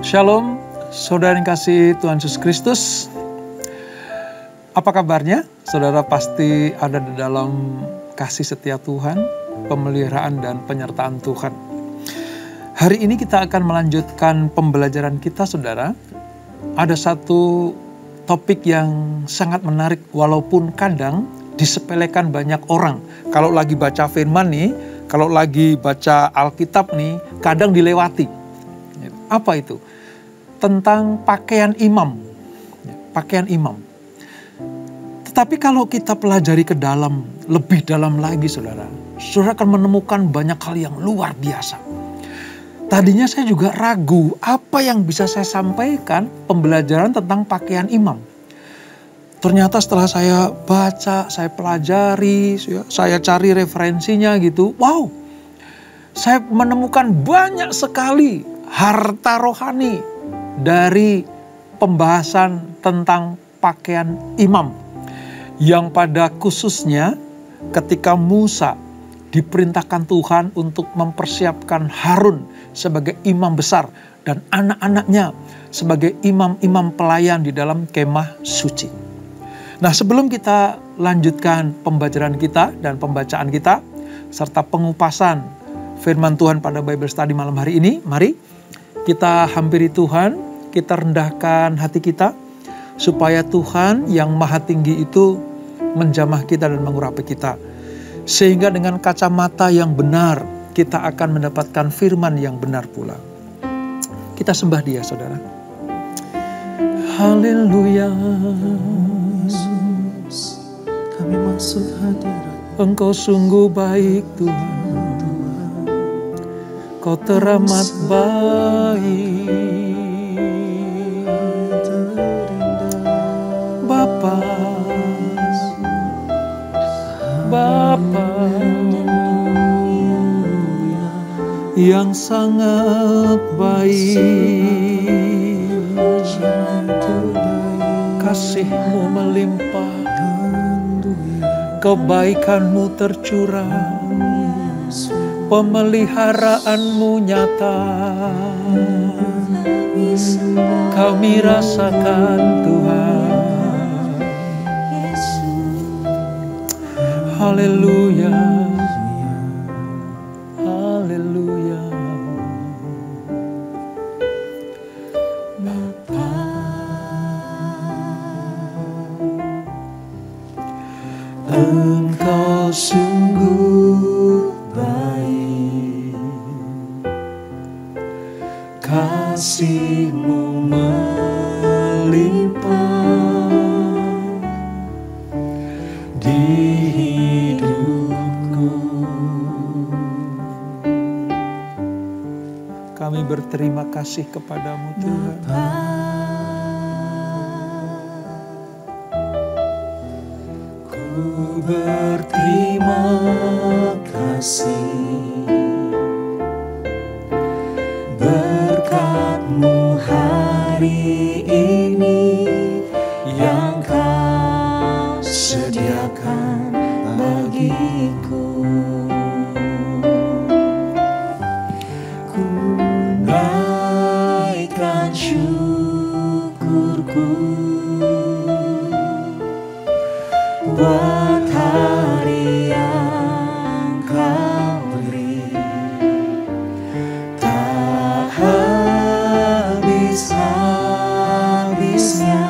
Shalom, saudara yang kasih Tuhan Yesus Kristus. Apa kabarnya? Saudara pasti ada di dalam kasih setia Tuhan, pemeliharaan dan penyertaan Tuhan. Hari ini kita akan melanjutkan pembelajaran kita, saudara. Ada satu topik yang sangat menarik, walaupun kadang disepelekan banyak orang. Kalau lagi baca firman nih, kalau lagi baca Alkitab nih, kadang dilewati. Apa itu? Tentang pakaian imam. Pakaian imam. Tetapi kalau kita pelajari ke dalam, lebih dalam lagi saudara akan menemukan banyak hal yang luar biasa. Tadinya saya juga ragu apa yang bisa saya sampaikan pembelajaran tentang pakaian imam. Ternyata setelah saya baca, saya pelajari, saya cari referensinya gitu. Wow, saya menemukan banyak sekali harta rohani dari pembahasan tentang pakaian imam. Yang pada khususnya ketika Musa diperintahkan Tuhan untuk mempersiapkan Harun sebagai imam besar dan anak-anaknya sebagai imam-imam pelayan di dalam kemah suci. Nah, sebelum kita lanjutkan pembelajaran kita dan pembacaan kita serta pengupasan firman Tuhan pada Bible Study malam hari ini, mari kita hampiri Tuhan, kita rendahkan hati kita supaya Tuhan yang maha tinggi itu menjamah kita dan mengurapi kita. Sehingga dengan kacamata yang benar kita akan mendapatkan firman yang benar pula. Kita sembah Dia, saudara. Haleluya. Yesus, kami maksud hadirat. Engkau sungguh baik Tuhan. Kau teramat baik. Bapa, Bapa yang sangat baik, kasih-Mu melimpah, kebaikan-Mu tercurah, pemeliharaanmu nyata, kami rasakan Tuhan. Haleluya, haleluya. Engkau sungguh baik, kasih-Mu melimpah di hidupku. Kami berterima kasih kepadamu Tuhan. Ku berterima kasih berkat-Mu hari ini yang Kau sediakan bagiku. Ku naikkan syukurku buat hari yang Kau beri, tak habis-habisnya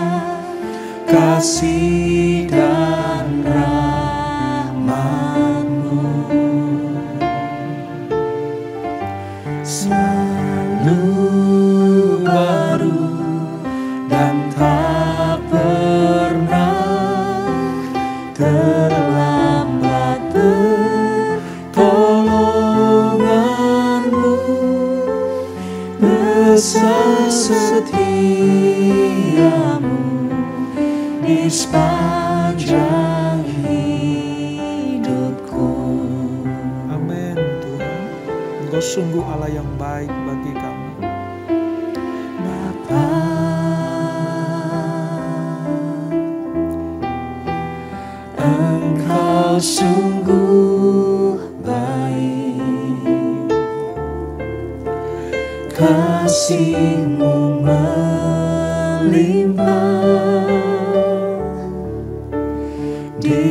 kasih dan rahmat-Mu, selalu baru dan tak pernah terlambat pertolongan-Mu, besar setia-Mu di sepanjang hidupku. Amin Tuhan. Engkau sungguh Allah yang baik bagi kami. Bapa, Engkau sungguh baik, kasih-Mu melimpah di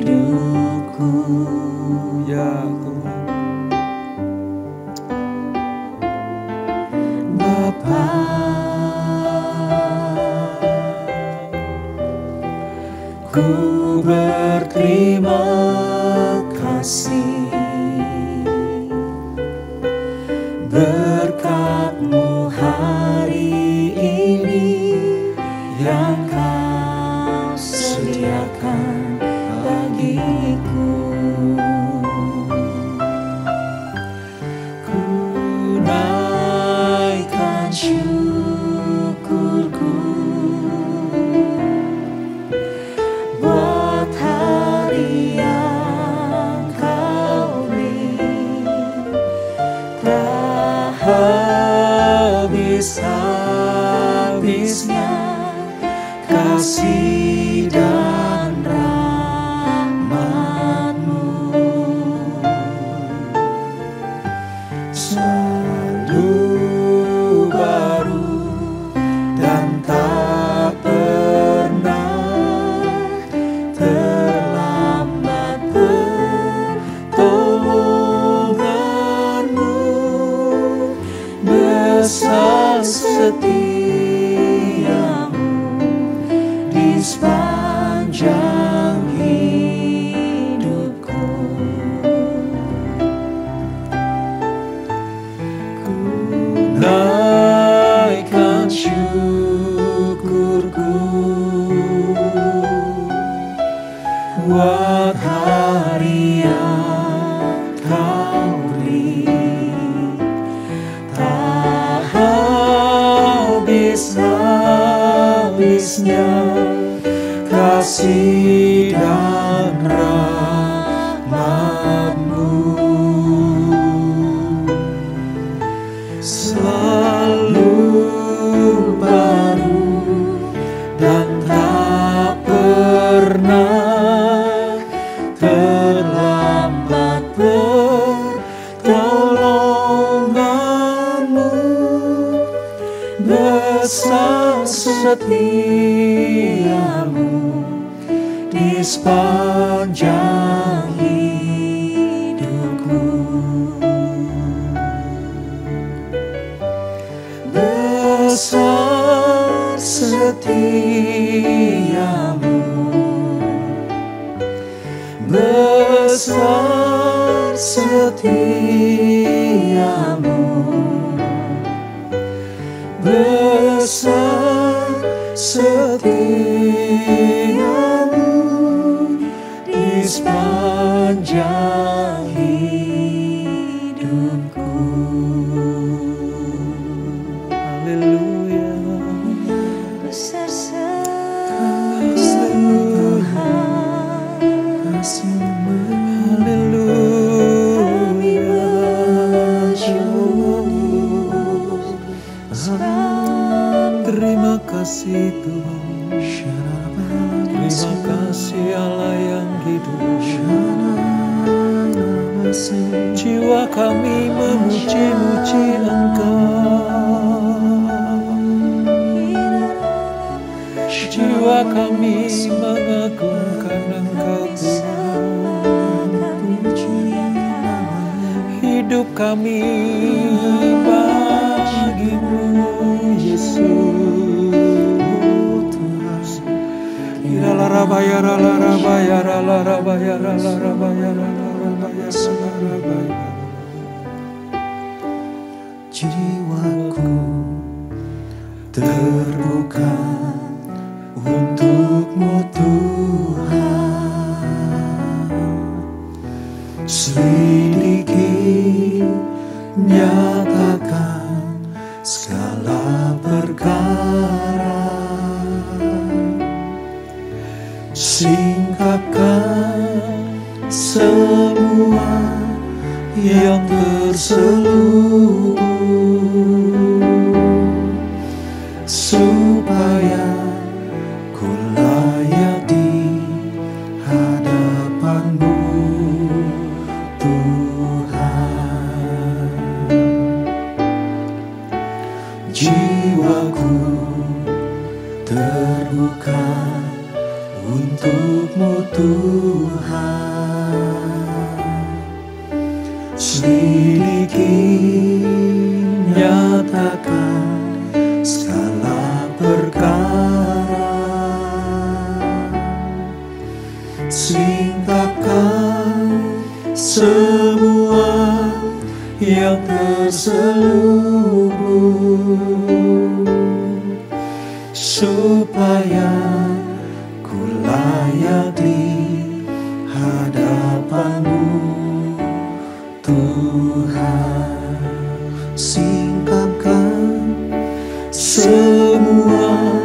hidupku. Ya Tuhan. Bapa, ku berterima kasih berkat-Mu hari ini yang Kau sediakan bagiku. Ku naikkan syukurku buat hari yang Kau beri, tak habis-habisnya kasih dan rahmat-Mu. Selalu baru dan tak pernah terlambat pertolongan-Mu. Besar setia-Mu di sepanjang hidupku. Ku naikkan syukurku buat hari yang Kau beri, tak habis-habisnya kasih dan rahmat-Mu. Selalu baru dan tak pernah terlambat pertolongan-Mu. Besar setia-Mu di sepanjang hidupku. Besar setia-Mu, besar setia-Mu, besar setia-Mu di sepanjang hidupku. Haleluya. Besar setia-Mu, kasih-Mu, Haleluya. Terima kasih Tuhan. Terima kasih Allah yang hidup. Jiwa kami memuji-muji Engkau. Jiwa kami mengagungkan Engkau Tuhan. Hidup kami bagi-Mu Yesus. Jiwaku terbuka untuk-Mu Tuhan. Selidiki, nyatakan segala perkara. Singkapkan semua yang terselubung, supaya ku layak di hadapan-Mu Tuhan. jiwaku terbuka untuk-Mu Tuhan. Selidiki, nyatakan segala perkara, singkapkan semua yang terselubung, supaya ku layak di hadapan-Mu Tuhan. Singkapkan semua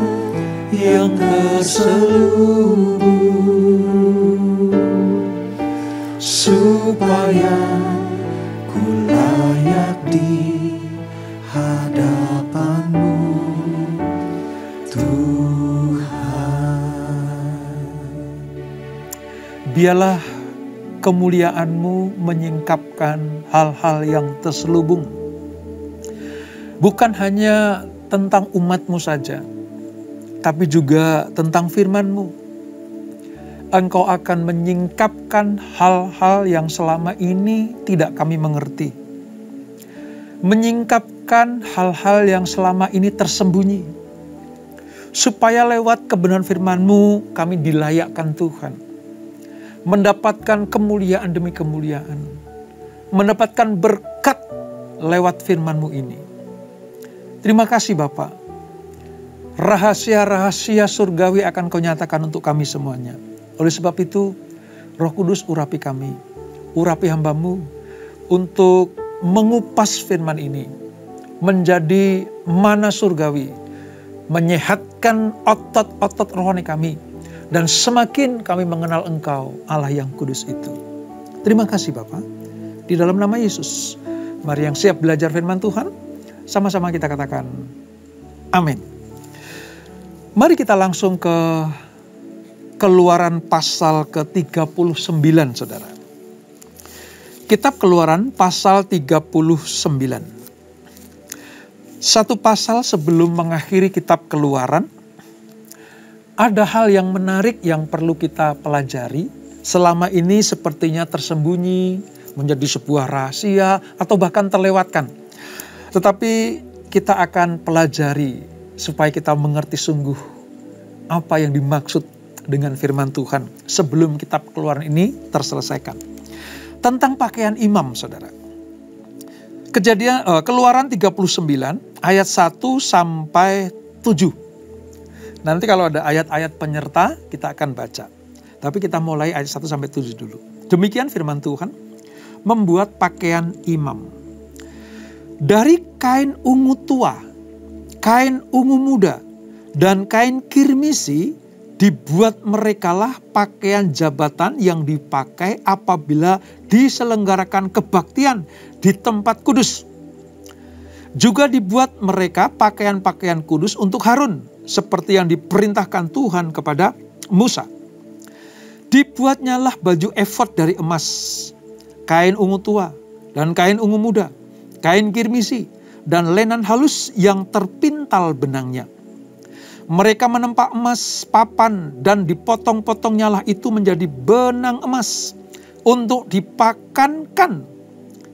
yang terselubung, supaya ku layak di hadapan-Mu Tuhan. Biarlah kemuliaan-Mu menyingkapkan hal-hal yang terselubung. Bukan hanya tentang umat-Mu saja, tapi juga tentang firman-Mu. Engkau akan menyingkapkan hal-hal yang selama ini tidak kami mengerti. Menyingkapkan hal-hal yang selama ini tersembunyi. Supaya lewat kebenaran firman-Mu kami dilayakkan Tuhan. Mendapatkan kemuliaan demi kemuliaan. Mendapatkan berkat lewat firman-Mu ini. Terima kasih Bapa. Rahasia-rahasia surgawi akan Kau nyatakan untuk kami semuanya. Oleh sebab itu, Roh Kudus urapi kami. Urapi hamba-Mu untuk mengupas firman ini. Menjadi mana surgawi. Menyehatkan otot-otot rohani kami. Dan semakin kami mengenal Engkau, Allah yang kudus itu. Terima kasih Bapa. Di dalam nama Yesus, mari yang siap belajar firman Tuhan, sama-sama kita katakan, amin. Mari kita langsung ke Keluaran pasal ke-39, saudara. Kitab Keluaran pasal 39. Satu pasal sebelum mengakhiri kitab Keluaran, ada hal yang menarik yang perlu kita pelajari. Selama ini sepertinya tersembunyi, menjadi sebuah rahasia, atau bahkan terlewatkan. Tetapi kita akan pelajari supaya kita mengerti sungguh apa yang dimaksud dengan firman Tuhan sebelum kitab Keluaran ini terselesaikan. Tentang pakaian imam, saudara. Keluaran 39 ayat 1 sampai 7. Nanti kalau ada ayat-ayat penyerta, kita akan baca. Tapi kita mulai ayat 1 sampai 7 dulu. Demikian firman Tuhan, membuat pakaian imam. Dari kain ungu tua, kain ungu muda, dan kain kirmisi, dibuat merekalah pakaian jabatan yang dipakai apabila diselenggarakan kebaktian di tempat kudus. Juga dibuat mereka pakaian-pakaian kudus untuk Harun, seperti yang diperintahkan Tuhan kepada Musa. Dibuatnyalah baju efod dari emas, kain ungu tua, dan kain ungu muda, kain kirmisi, dan lenan halus yang terpintal benangnya. Mereka menempa emas papan dan dipotong-potongnya itu menjadi benang emas untuk dipakankan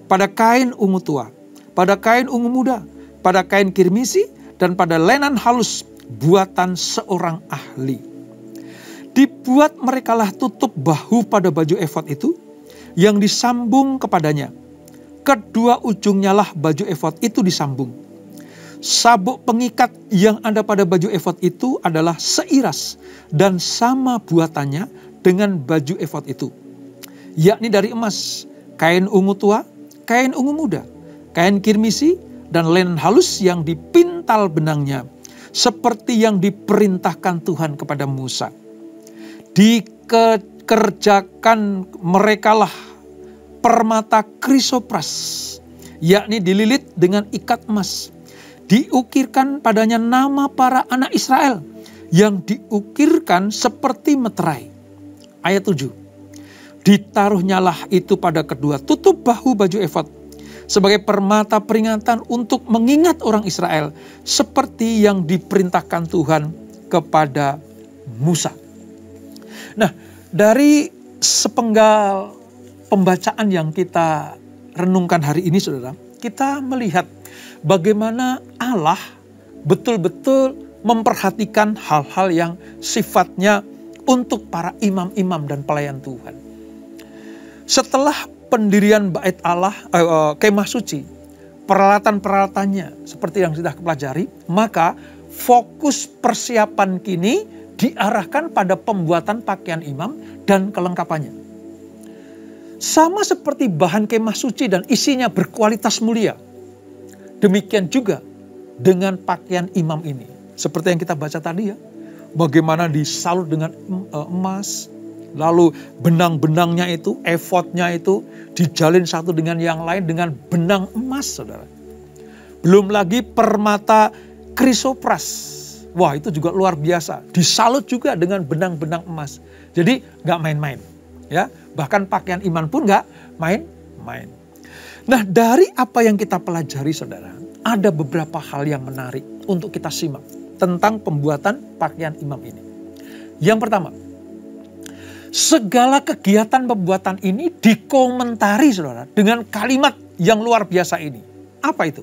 pada kain ungu tua, pada kain ungu muda, pada kain kirmisi, dan pada lenan halus buatan seorang ahli. Dibuat merekalah tutup bahu pada baju efod itu yang disambung kepadanya. Kedua ujungnya lah baju efod itu disambung. Sabuk pengikat yang ada pada baju efod itu adalah seiras dan sama buatannya dengan baju efod itu, yakni dari emas, kain ungu tua, kain ungu muda, kain kirmisi, dan lenan halus yang dipintal benangnya, seperti yang diperintahkan Tuhan kepada Musa. Dikerjakan merekalah permata krisopras, yakni dililit dengan ikat emas. Diukirkan padanya nama para anak Israel yang diukirkan seperti meterai. Ayat 7. Ditaruhnyalah itu pada kedua tutup bahu baju efod, sebagai permata peringatan untuk mengingat orang Israel seperti yang diperintahkan Tuhan kepada Musa. Nah, dari sepenggal pembacaan yang kita renungkan hari ini, saudara, kita melihat bagaimana Allah betul-betul memperhatikan hal-hal yang sifatnya untuk para imam-imam dan pelayan Tuhan. Setelah pendirian bait Allah, kemah suci, peralatan-peralatannya seperti yang sudah pelajari, maka fokus persiapan kini diarahkan pada pembuatan pakaian imam dan kelengkapannya. Sama seperti bahan kemah suci dan isinya berkualitas mulia, demikian juga dengan pakaian imam ini. Seperti yang kita baca tadi ya, bagaimana disalut dengan emas, lalu benang-benangnya itu, efodnya itu dijalin satu dengan yang lain dengan benang emas, saudara. Belum lagi permata krisopras. Wah, itu juga luar biasa. Disalut juga dengan benang-benang emas. Jadi nggak main-main. Ya, bahkan pakaian iman pun nggak main-main. Nah, dari apa yang kita pelajari, saudara, ada beberapa hal yang menarik untuk kita simak tentang pembuatan pakaian imam ini. Yang pertama, segala kegiatan pembuatan ini dikomentari, saudara, dengan kalimat yang luar biasa ini. Apa itu?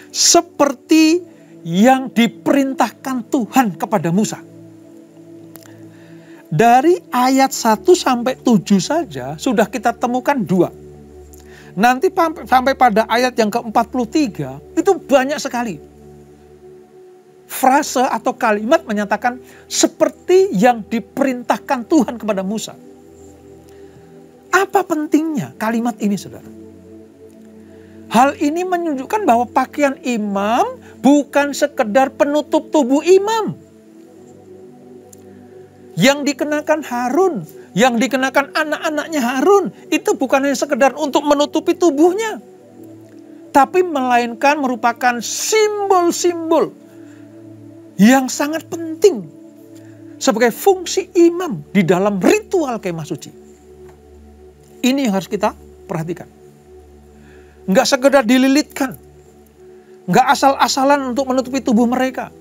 Seperti yang diperintahkan Tuhan kepada Musa. Dari ayat 1 sampai 7 saja sudah kita temukan 2. Nanti sampai pada ayat yang ke-43 itu banyak sekali frase atau kalimat menyatakan seperti yang diperintahkan Tuhan kepada Musa. Apa pentingnya kalimat ini, saudara? Hal ini menunjukkan bahwa pakaian imam bukan sekedar penutup tubuh imam. Yang dikenakan Harun, yang dikenakan anak-anaknya Harun, itu bukan hanya sekedar untuk menutupi tubuhnya. Tapi melainkan merupakan simbol-simbol yang sangat penting sebagai fungsi imam di dalam ritual kemah suci. Ini yang harus kita perhatikan. Nggak sekedar dililitkan, nggak asal-asalan untuk menutupi tubuh mereka.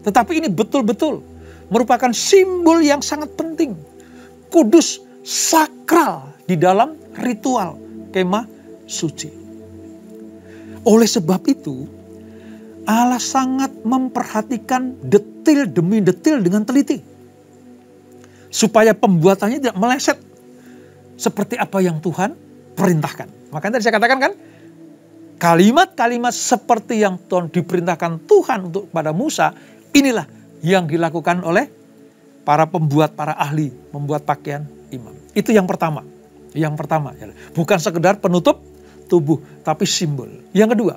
Tetapi ini betul-betul merupakan simbol yang sangat penting, kudus, sakral di dalam ritual kemah suci. Oleh sebab itu, Allah sangat memperhatikan detil demi detil dengan teliti. Supaya pembuatannya tidak meleset seperti apa yang Tuhan perintahkan. Makanya tadi saya katakan kan, kalimat-kalimat seperti yang Tuhan diperintahkan Tuhan untuk kepada Musa, inilah yang dilakukan oleh para pembuat, para ahli membuat pakaian imam. Itu yang pertama. Yang pertama, bukan sekedar penutup tubuh, tapi simbol. Yang kedua,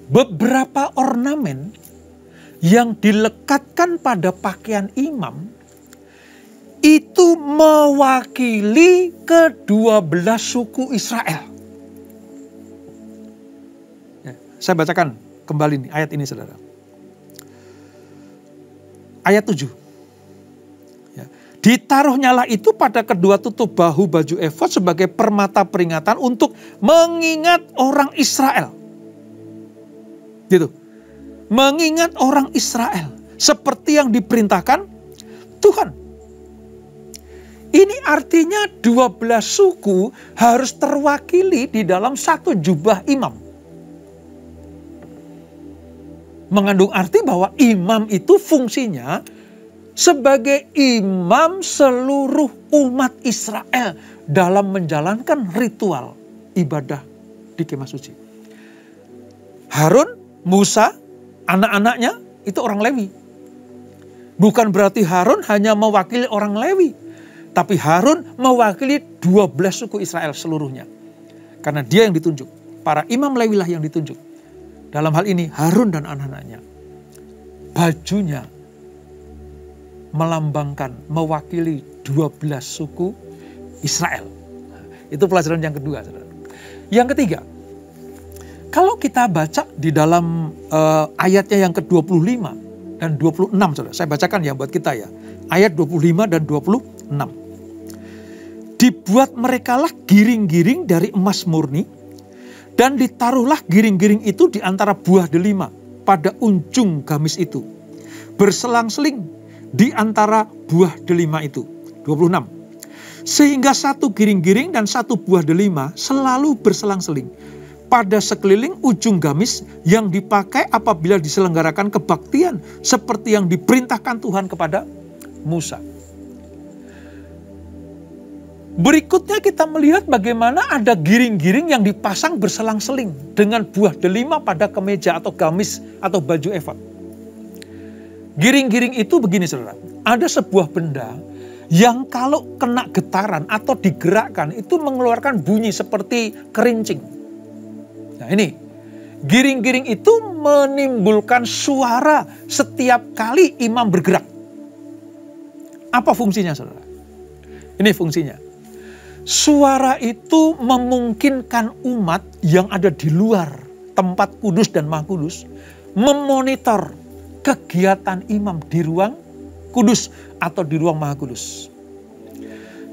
beberapa ornamen yang dilekatkan pada pakaian imam itu mewakili ke-12 suku Israel. Ya, saya bacakan kembali nih ayat ini, saudara. Ayat 7. Ya. Ditaruhnyalah itu pada kedua tutup bahu baju efod sebagai permata peringatan untuk mengingat orang Israel. Gitu. Mengingat orang Israel seperti yang diperintahkan Tuhan. Ini artinya 12 suku harus terwakili di dalam satu jubah imam. Mengandung arti bahwa imam itu fungsinya sebagai imam seluruh umat Israel dalam menjalankan ritual ibadah di kemah suci. Harun, Musa, anak-anaknya itu orang Lewi. Bukan berarti Harun hanya mewakili orang Lewi, tapi Harun mewakili 12 suku Israel seluruhnya. Karena dia yang ditunjuk. Para imam Lewi lah yang ditunjuk. Dalam hal ini Harun dan anak-anaknya. Bajunya melambangkan, mewakili 12 suku Israel. Itu pelajaran yang kedua, saudara. Yang ketiga, kalau kita baca di dalam ayatnya yang ke-25 dan 26, saudara. Saya bacakan ya buat kita ya. Ayat 25 dan 26. Dibuat merekalah giring-giring dari emas murni Dan ditaruhlah giring-giring itu di antara buah delima pada ujung gamis itu, berselang-seling di antara buah delima itu. 26. Sehingga satu giring-giring dan satu buah delima selalu berselang-seling pada sekeliling ujung gamis yang dipakai apabila diselenggarakan kebaktian seperti yang diperintahkan Tuhan kepada Musa. Berikutnya kita melihat bagaimana ada giring-giring yang dipasang berselang-seling dengan buah delima pada kemeja atau gamis atau baju efod. Giring-giring itu begini saudara, ada sebuah benda yang kalau kena getaran atau digerakkan itu mengeluarkan bunyi seperti kerincing. Nah ini, giring-giring itu menimbulkan suara setiap kali imam bergerak. Apa fungsinya saudara? Ini fungsinya. Suara itu memungkinkan umat yang ada di luar tempat kudus dan maha kudus memonitor kegiatan imam di ruang kudus atau di ruang maha kudus.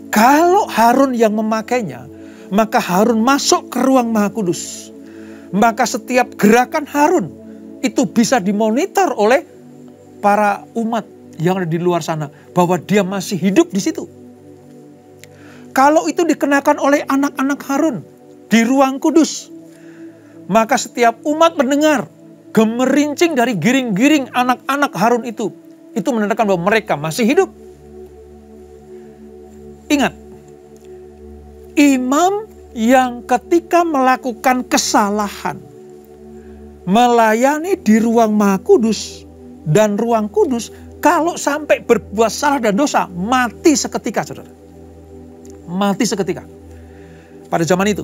Kalau Harun yang memakainya, maka Harun masuk ke ruang maha kudus. Maka setiap gerakan Harun itu bisa dimonitor oleh para umat yang ada di luar sana bahwa dia masih hidup di situ. Kalau itu dikenakan oleh anak-anak Harun di ruang kudus, maka setiap umat mendengar gemerincing dari giring-giring anak-anak Harun itu menandakan bahwa mereka masih hidup. Ingat, imam yang ketika melakukan kesalahan, melayani di ruang maha kudus dan ruang kudus, kalau sampai berbuat salah dan dosa, mati seketika saudara. Mati seketika pada zaman itu.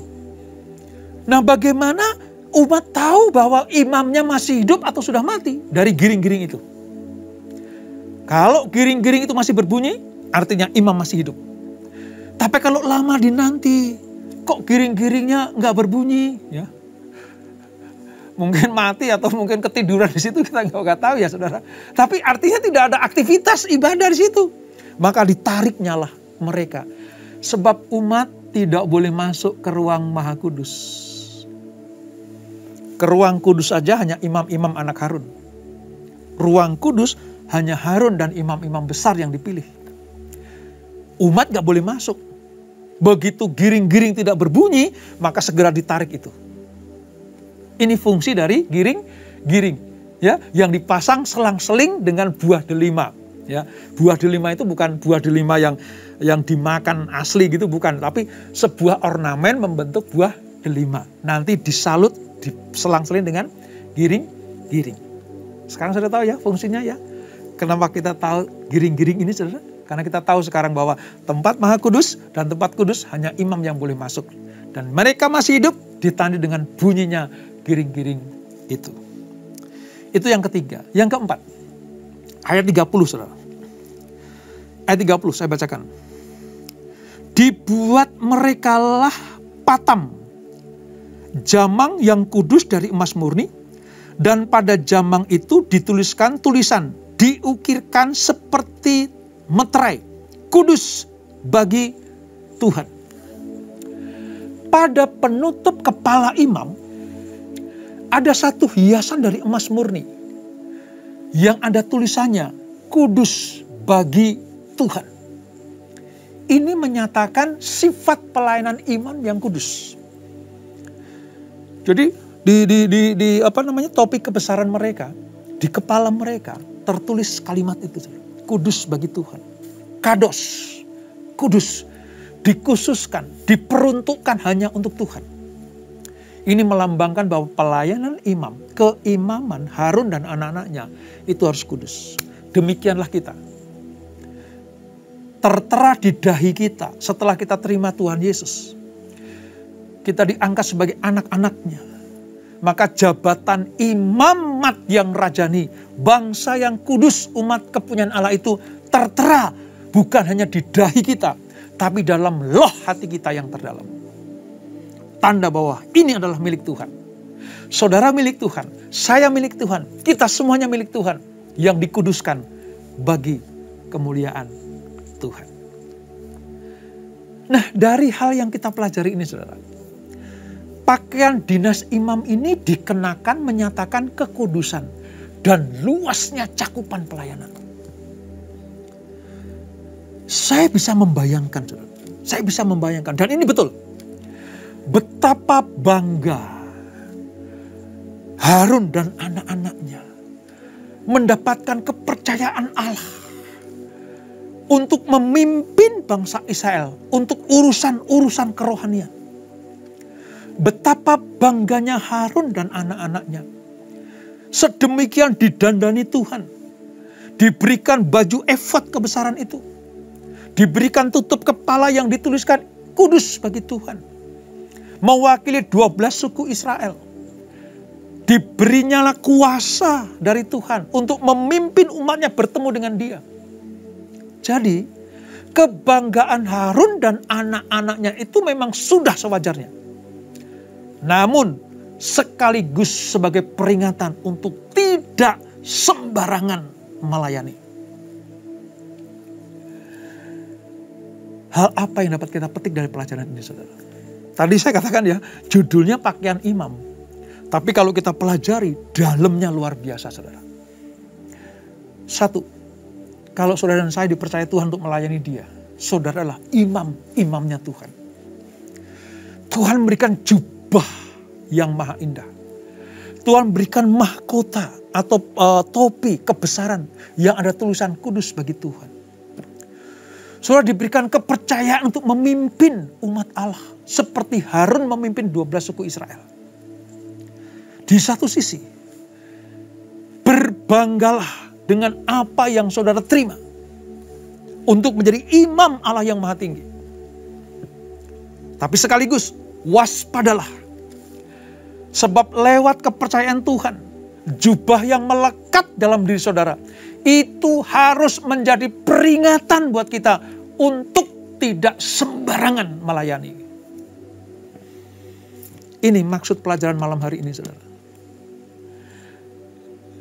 Nah, bagaimana umat tahu bahwa imamnya masih hidup atau sudah mati? Dari giring-giring itu. Kalau giring-giring itu masih berbunyi, artinya imam masih hidup. Tapi kalau lama dinanti, kok giring-giringnya nggak berbunyi? Ya, mungkin mati atau mungkin ketiduran di situ, kita nggak tahu ya saudara. Tapi artinya tidak ada aktivitas ibadah di situ. Maka ditariknya lah mereka. Sebab umat tidak boleh masuk ke ruang maha kudus. Ke ruang kudus saja hanya imam-imam anak Harun. Ruang kudus hanya Harun dan imam-imam besar yang dipilih. Umat gak boleh masuk. Begitu giring-giring tidak berbunyi, maka segera ditarik itu. Ini fungsi dari giring-giring, ya, yang dipasang selang-seling dengan buah delima. Ya, buah delima itu bukan buah delima yang dimakan asli gitu, bukan, tapi sebuah ornamen membentuk buah delima. Nanti disalut, diselang-seling dengan giring-giring. Sekarang sudah tahu ya fungsinya ya. Kenapa kita tahu giring-giring ini saudara? Karena kita tahu sekarang bahwa tempat maha kudus dan tempat kudus hanya imam yang boleh masuk. Dan mereka masih hidup ditandai dengan bunyinya giring-giring itu. Itu yang ketiga. Yang keempat, ayat 30 saudara. Ayat 30 saya bacakan. Dibuat merekalah patam, jamang yang kudus dari emas murni, dan pada jamang itu dituliskan tulisan, diukirkan seperti meterai, kudus bagi Tuhan. Pada penutup kepala imam, ada satu hiasan dari emas murni, yang ada tulisannya, kudus bagi Tuhan. Ini menyatakan sifat pelayanan imam yang kudus. Jadi di topik kebesaran mereka, di kepala mereka tertulis kalimat itu, kudus bagi Tuhan. Kados, kudus, dikhususkan, diperuntukkan hanya untuk Tuhan. Ini melambangkan bahwa pelayanan imam, keimaman Harun dan anak-anaknya itu harus kudus. Demikianlah kita. Tertera di dahi kita setelah kita terima Tuhan Yesus. Kita diangkat sebagai anak-anaknya. Maka jabatan imamat yang rajani, bangsa yang kudus, umat kepunyaan Allah itu tertera bukan hanya di dahi kita, tapi dalam loh hati kita yang terdalam. Tanda bahwa ini adalah milik Tuhan. Saudara milik Tuhan, saya milik Tuhan, kita semuanya milik Tuhan yang dikuduskan bagi kemuliaan Tuhan. Nah, dari hal yang kita pelajari ini saudara, Pakaian dinas imam ini dikenakan menyatakan kekudusan dan luasnya cakupan pelayanan. Saya bisa membayangkan, saudara. Saya bisa membayangkan, dan ini betul. Betapa bangga Harun dan anak-anaknya mendapatkan kepercayaan Allah untuk memimpin bangsa Israel untuk urusan-urusan kerohanian. Betapa bangganya Harun dan anak-anaknya. Sedemikian didandani Tuhan. Diberikan baju efod kebesaran itu. Diberikan tutup kepala yang dituliskan kudus bagi Tuhan. Mewakili 12 suku Israel. Diberinyalah kuasa dari Tuhan untuk memimpin umatnya bertemu dengan Dia. Jadi, kebanggaan Harun dan anak-anaknya itu memang sudah sewajarnya. Namun, sekaligus sebagai peringatan untuk tidak sembarangan melayani. Hal apa yang dapat kita petik dari pelajaran ini, saudara? Tadi saya katakan ya, judulnya pakaian imam. Tapi kalau kita pelajari, dalamnya luar biasa, saudara. Satu, kalau saudara dan saya dipercaya Tuhan untuk melayani Dia, saudara adalah imamnya Tuhan. Tuhan memberikan jubah yang maha indah. Tuhan berikan mahkota atau topi kebesaran yang ada tulisan kudus bagi Tuhan. Saudara diberikan kepercayaan untuk memimpin umat Allah. Seperti Harun memimpin 12 suku Israel. Di satu sisi, berbanggalah dengan apa yang saudara terima. Untuk menjadi imam Allah yang maha tinggi. Tapi sekaligus, waspadalah. Sebab lewat kepercayaan Tuhan, jubah yang melekat dalam diri saudara, itu harus menjadi peringatan buat kita untuk tidak sembarangan melayani. Ini maksud pelajaran malam hari ini, saudara.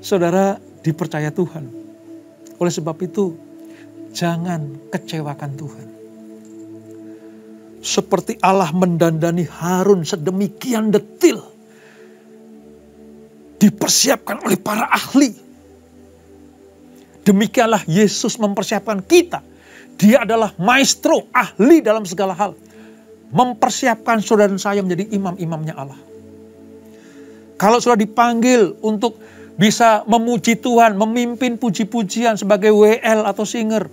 Saudara dipercaya Tuhan. Oleh sebab itu, jangan kecewakan Tuhan. Seperti Allah mendandani Harun sedemikian detil, dipersiapkan oleh para ahli. Demikianlah Yesus mempersiapkan kita. Dia adalah maestro, ahli dalam segala hal. Mempersiapkan saudara dan saya menjadi imam-imamnya Allah. Kalau sudah dipanggil untuk bisa memuji Tuhan, memimpin puji-pujian sebagai WL atau singer,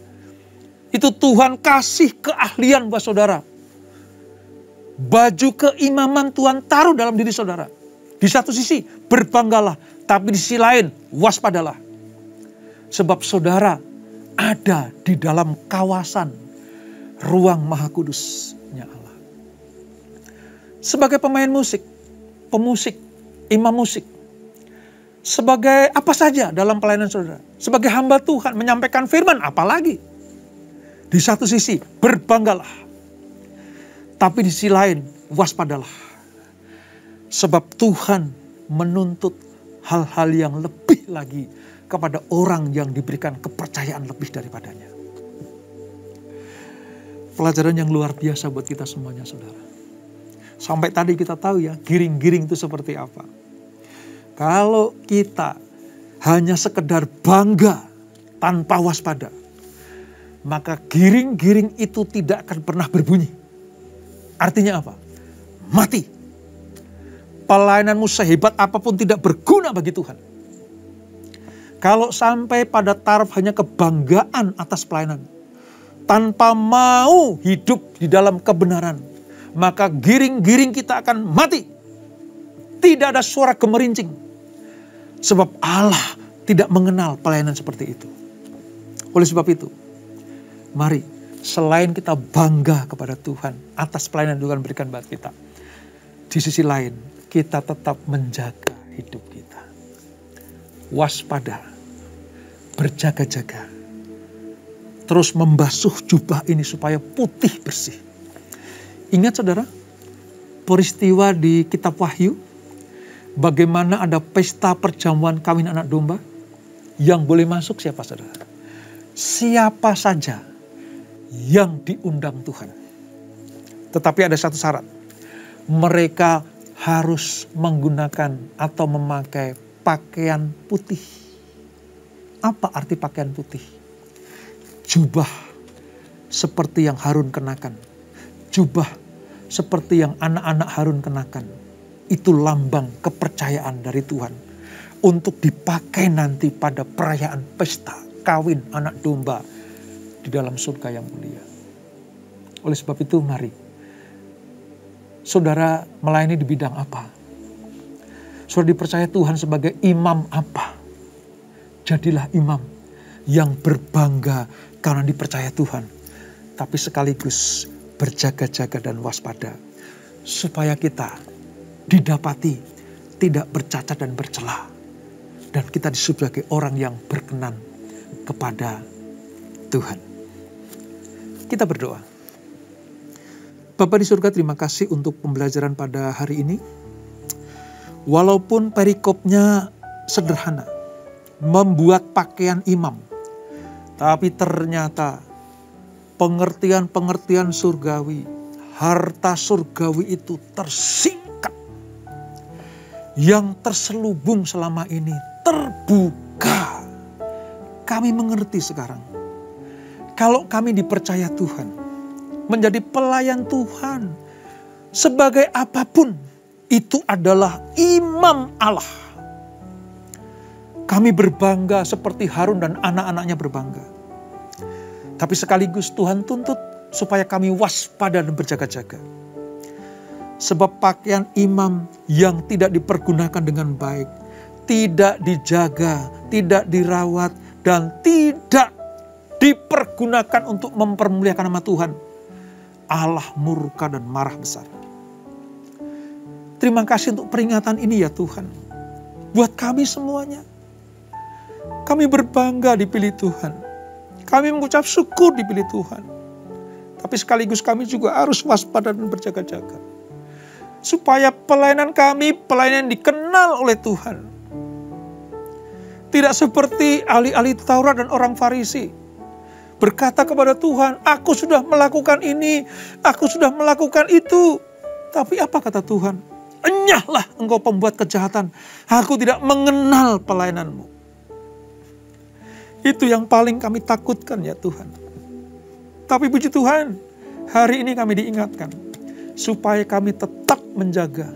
itu Tuhan kasih keahlian buat saudara. Baju keimaman Tuhan taruh dalam diri saudara. Di satu sisi berbanggalah, tapi di sisi lain waspadalah. Sebab saudara ada di dalam kawasan ruang maha kudusnya Allah. Sebagai pemain musik, pemusik, imam musik. Sebagai apa saja dalam pelayanan saudara. Sebagai hamba Tuhan menyampaikan firman, apalagi. Di satu sisi berbanggalah. Tapi di sisi lain waspadalah. Sebab Tuhan menuntut hal-hal yang lebih lagi kepada orang yang diberikan kepercayaan lebih daripadanya. Pelajaran yang luar biasa buat kita semuanya, saudara. Sampai tadi kita tahu ya, giring-giring itu seperti apa. Kalau kita hanya sekedar bangga tanpa waspada, maka giring-giring itu tidak akan pernah berbunyi. Artinya apa? Mati. Pelayananmu sehebat apapun tidak berguna bagi Tuhan. Kalau sampai pada taraf hanya kebanggaan atas pelayanan, tanpa mau hidup di dalam kebenaran, maka giring-giring kita akan mati. Tidak ada suara gemerincing. Sebab Allah tidak mengenal pelayanan seperti itu. Oleh sebab itu, mari selain kita bangga kepada Tuhan atas pelayanan Tuhan berikan buat kita, di sisi lain kita tetap menjaga hidup kita. Waspada, berjaga-jaga, terus membasuh jubah ini supaya putih bersih. Ingat saudara, peristiwa di kitab Wahyu, bagaimana ada pesta perjamuan kawin anak domba, yang boleh masuk siapa saudara? Siapa saja yang diundang Tuhan. Tetapi ada satu syarat, mereka harus menggunakan atau memakai pakaian putih. Apa arti pakaian putih? Jubah seperti yang Harun kenakan. Jubah seperti yang anak-anak Harun kenakan. Itu lambang kepercayaan dari Tuhan. Untuk dipakai nanti pada perayaan pesta kawin anak domba di dalam surga yang mulia. Oleh sebab itu mari, saudara melayani di bidang apa? Saudara dipercaya Tuhan sebagai imam apa? Jadilah imam yang berbangga karena dipercaya Tuhan. Tapi sekaligus berjaga-jaga dan waspada. Supaya kita didapati tidak bercacat dan bercela. Dan kita disebut sebagai orang yang berkenan kepada Tuhan. Kita berdoa. Bapa di surga, terima kasih untuk pembelajaran pada hari ini. Walaupun perikopnya sederhana, membuat pakaian imam, tapi ternyata pengertian-pengertian surgawi, harta surgawi itu tersingkap. Yang terselubung selama ini terbuka. Kami mengerti sekarang. Kalau kami dipercaya Tuhan, menjadi pelayan Tuhan, sebagai apapun, itu adalah imam Allah. Kami berbangga seperti Harun dan anak-anaknya berbangga. Tapi sekaligus Tuhan tuntut supaya kami waspada dan berjaga-jaga. Sebab pakaian imam yang tidak dipergunakan dengan baik, tidak dijaga, tidak dirawat, dan tidak dipergunakan untuk mempermuliakan nama Tuhan, Allah murka dan marah besar. Terima kasih untuk peringatan ini ya Tuhan. Buat kami semuanya. Kami berbangga dipilih Tuhan. Kami mengucap syukur dipilih Tuhan. Tapi sekaligus kami juga harus waspada dan berjaga-jaga. Supaya pelayanan kami, pelayanan yang dikenal oleh Tuhan. Tidak seperti ahli-ahli Taurat dan orang Farisi. Berkata kepada Tuhan, aku sudah melakukan ini, aku sudah melakukan itu. Tapi apa kata Tuhan? Enyahlah engkau pembuat kejahatan. Aku tidak mengenal pelayananmu. Itu yang paling kami takutkan ya Tuhan. Tapi puji Tuhan, hari ini kami diingatkan. Supaya kami tetap menjaga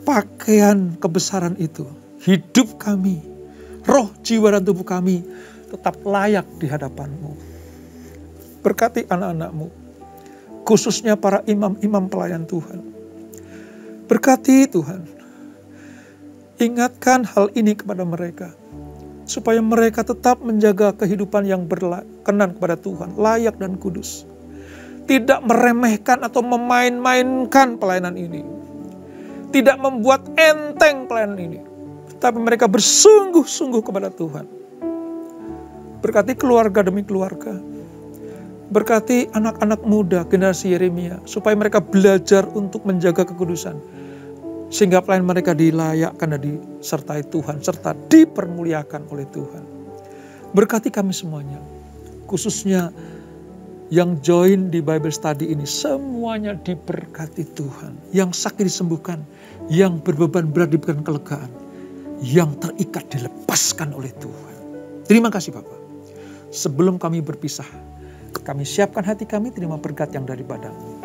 pakaian kebesaran itu. Hidup kami, roh, jiwa, dan tubuh kami tetap layak di hadapan-Mu. Berkati anak-anak-Mu, khususnya para imam-imam pelayan Tuhan. Berkati Tuhan, ingatkan hal ini kepada mereka, supaya mereka tetap menjaga kehidupan yang berkenan kepada Tuhan, layak dan kudus. Tidak meremehkan atau memain-mainkan pelayanan ini. Tidak membuat enteng pelayanan ini. Tapi mereka bersungguh-sungguh kepada Tuhan. Berkati keluarga demi keluarga. Berkati anak-anak muda generasi Yeremia, supaya mereka belajar untuk menjaga kekudusan. Sehingga pelayan mereka dilayakkan dan disertai Tuhan, serta dipermuliakan oleh Tuhan. Berkati kami semuanya, khususnya yang join di Bible Study ini, semuanya diberkati Tuhan. Yang sakit disembuhkan, yang berbeban berat diberikan kelegaan, yang terikat dilepaskan oleh Tuhan. Terima kasih Bapak. Sebelum kami berpisah, kami siapkan hati kami terima berkat yang daripada-Mu.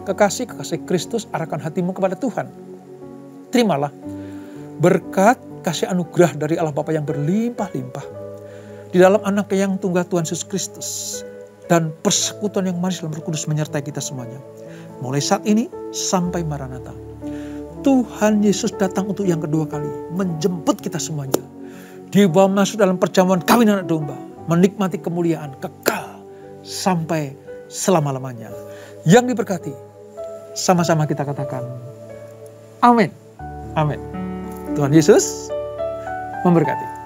Kekasih Kristus, arahkan hatimu kepada Tuhan. Terimalah berkat kasih anugerah dari Allah Bapa yang berlimpah-limpah di dalam Anak-Nya yang tunggal Tuhan Yesus Kristus, dan persekutuan yang manis dalam Roh Kudus menyertai kita semuanya. Mulai saat ini sampai Maranatha. Tuhan Yesus datang untuk yang kedua kali, menjemput kita semuanya. Dibawa masuk dalam perjamuan kawin anak domba, menikmati kemuliaan kekal sampai selama-lamanya. Yang diberkati, sama-sama kita katakan, amin. Amin. Tuhan Yesus memberkati.